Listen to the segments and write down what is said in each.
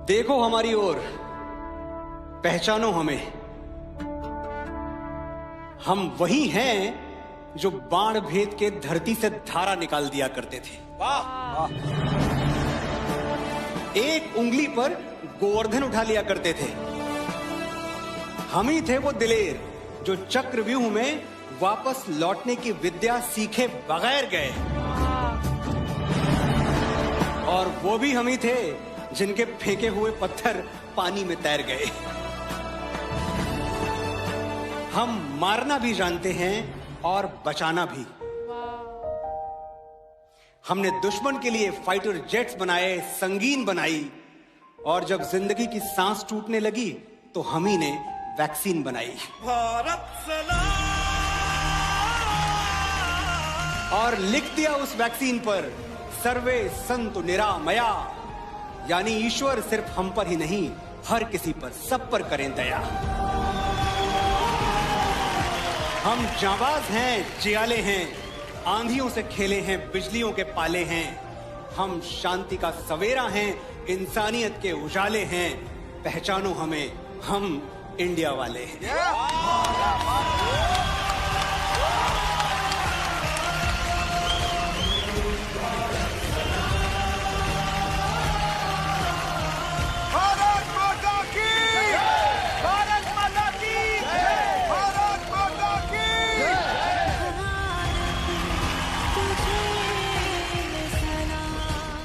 देखो हमारी ओर, पहचानो हमें। हम वही हैं जो बाण भेद के धरती से धारा निकाल दिया करते थे। वाह! एक उंगली पर गोवर्धन उठा लिया करते थे। हम ही थे वो दिलेर जो चक्रव्यूह में वापस लौटने की विद्या सीखे बगैर गए। और वो भी हम ही थे जिनके फेंके हुए पत्थर पानी में तैर गए। हम मारना भी जानते हैं और बचाना भी। हमने दुश्मन के लिए फाइटर जेट्स बनाए, संगीन बनाई, और जब जिंदगी की सांस टूटने लगी तो हम ही ने वैक्सीन बनाई। भारत सलाम! और लिख दिया उस वैक्सीन पर, सर्वे संतु निरामया, यानी ईश्वर सिर्फ हम पर ही नहीं, हर किसी पर, सब पर करें दया। हम जाबाज हैं, जियाले हैं, आंधियों से खेले हैं, बिजलियों के पाले हैं। हम शांति का सवेरा हैं, इंसानियत के उजाले हैं। पहचानो हमें, हम इंडिया वाले हैं।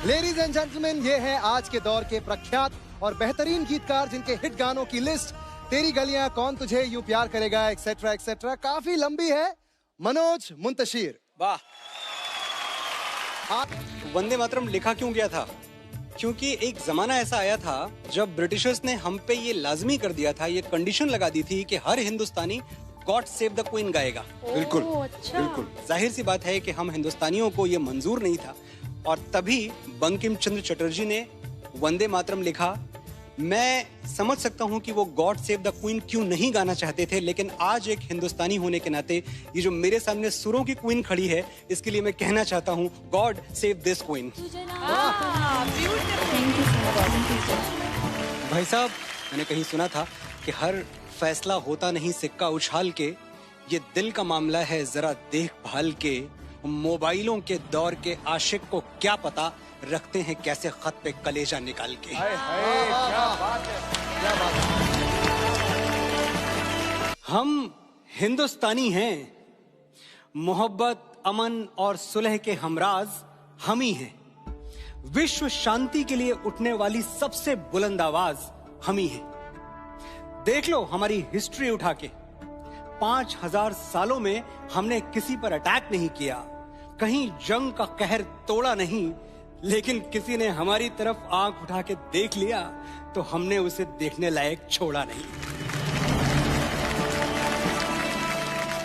लेडीज एंड जेंटलमैन, ये है आज के दौर के प्रख्यात और बेहतरीन गीतकार जिनके हिट गानों की लिस्ट तेरी गलियां, कौन तुझे यूं प्यार करेगा, एक्सेट्रा एक्सेट्रा, काफी लंबी है। मनोज मुंतशिर। वाह! वंदे मातरम लिखा क्यों गया था? क्योंकि एक जमाना ऐसा आया था जब ब्रिटिशर्स ने हम पे ये लाजमी कर दिया था, ये कंडीशन लगा दी थी कि हर हिंदुस्तानी गॉड सेव द क्वीन गाएगा। बिल्कुल, अच्छा। बिल्कुल जाहिर सी बात है कि हम हिंदुस्तानियों को ये मंजूर नहीं था, और तभी बंकिम चंद्र चटर्जी ने वंदे मातरम लिखा। मैं समझ सकता हूं कि वो गॉड सेव द क्वीन क्यों नहीं गाना चाहते थे, लेकिन आज एक हिंदुस्तानी होने के नाते ये जो मेरे सामने सुरों की क्वीन खड़ी है, इसके लिए मैं कहना चाहता हूं, गॉड सेव दिस क्वीन। भाई साहब, मैंने कहीं सुना था कि हर फैसला होता नहीं सिक्का उछाल के, ये दिल का मामला है जरा देखभाल के। मोबाइलों के दौर के आशिक को क्या पता रखते हैं कैसे खत पे कलेजा निकाल के। क्या बात है, क्या बात है। हम हिंदुस्तानी हैं, मोहब्बत, अमन और सुलह के हमराज हम ही हैं। विश्व शांति के लिए उठने वाली सबसे बुलंद आवाज हम ही हैं। देख लो हमारी हिस्ट्री उठा के, 5000 सालों में हमने किसी पर अटैक नहीं किया, कहीं जंग का कहर तोड़ा नहीं, लेकिन किसी ने हमारी तरफ आंख उठा के देख लिया तो हमने उसे देखने लायक छोड़ा नहीं।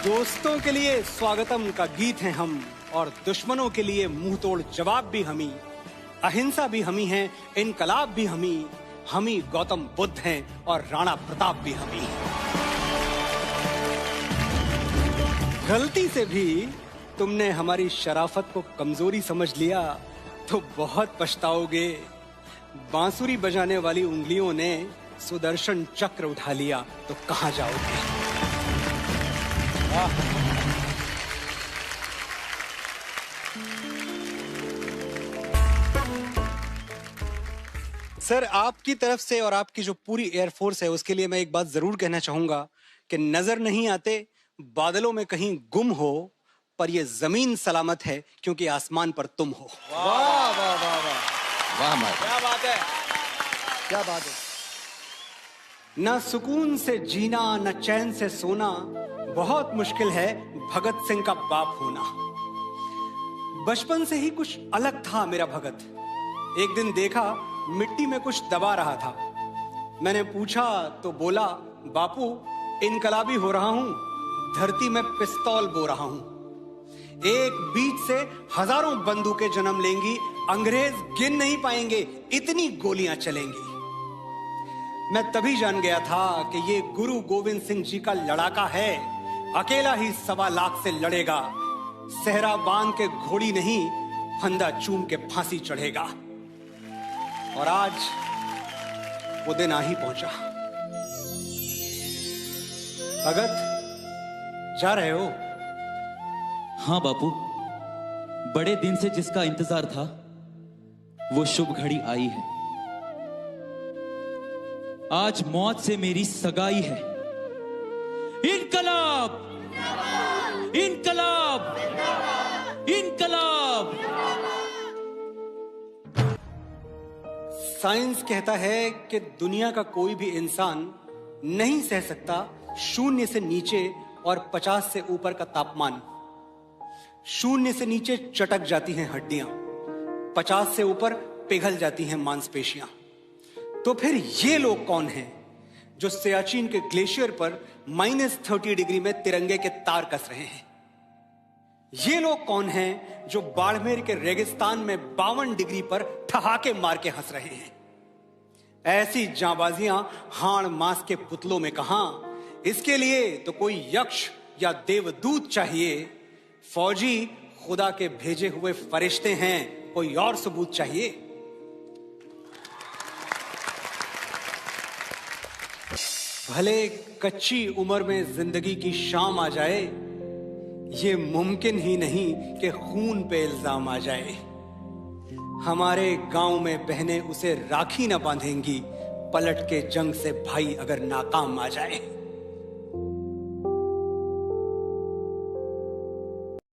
दोस्तों के लिए स्वागतम का गीत हैं हम, और दुश्मनों के लिए मुंह तोड़ जवाब भी हम ही, अहिंसा भी हम ही हैं, इनकलाब भी हम ही गौतम बुद्ध हैं, और राणा प्रताप भी हम ही। गलती से भी तुमने हमारी शराफत को कमजोरी समझ लिया तो बहुत पछताओगे। बांसुरी बजाने वाली उंगलियों ने सुदर्शन चक्र उठा लिया तो कहां जाओगे। सर, आपकी तरफ से और आपकी जो पूरी एयरफोर्स है उसके लिए मैं एक बात जरूर कहना चाहूंगा कि नजर नहीं आते, बादलों में कहीं गुम हो, पर ये जमीन सलामत है क्योंकि आसमान पर तुम हो। वाह वाह वाह वाह वाह, क्या बात है, क्या बात है। न सुकून से जीना न चैन से सोना, बहुत मुश्किल है भगत सिंह का बाप होना। बचपन से ही कुछ अलग था मेरा भगत। एक दिन देखा मिट्टी में कुछ दबा रहा था। मैंने पूछा तो बोला, बापू इनकलाबी हो रहा हूं, धरती में पिस्तौल बो रहा हूं। एक बीज से हजारों बंदूकें जन्म लेंगी, अंग्रेज गिन नहीं पाएंगे, इतनी गोलियां चलेंगी। मैं तभी जान गया था कि ये गुरु गोविंद सिंह जी का लड़ाका है, अकेला ही 1.25 लाख से लड़ेगा। सहरा बांध के घोड़ी नहीं, फंदा चूम के फांसी चढ़ेगा। और आज वो दिन आ ही पहुंचा। भगत, जा रहे हो? हाँ बापू, बड़े दिन से जिसका इंतजार था वो शुभ घड़ी आई है। आज मौत से मेरी सगाई है। इनकलाब, इनकलाब, इनकलाब। साइंस कहता है कि दुनिया का कोई भी इंसान नहीं सह सकता 0 से नीचे और 50 से ऊपर का तापमान। 0 से नीचे चटक जाती हैं हड्डियां, 50 से ऊपर पिघल जाती हैं मांसपेशियां। तो फिर ये लोग कौन हैं जो सियाचिन के ग्लेशियर पर -30 डिग्री में तिरंगे के तार कस रहे हैं? ये लोग कौन हैं जो बाड़मेर के रेगिस्तान में 52 डिग्री पर ठहाके मार के हंस रहे हैं? ऐसी जांबाजियां हाड़ मांस के पुतलों में कहां? इसके लिए तो कोई यक्ष या देवदूत चाहिए। फौजी खुदा के भेजे हुए फरिश्ते हैं, कोई और सबूत चाहिए। भले कच्ची उम्र में जिंदगी की शाम आ जाए, ये मुमकिन ही नहीं कि खून पे इल्जाम आ जाए। हमारे गांव में बहनें उसे राखी न बांधेंगी, पलट के जंग से भाई अगर नाकाम आ जाए।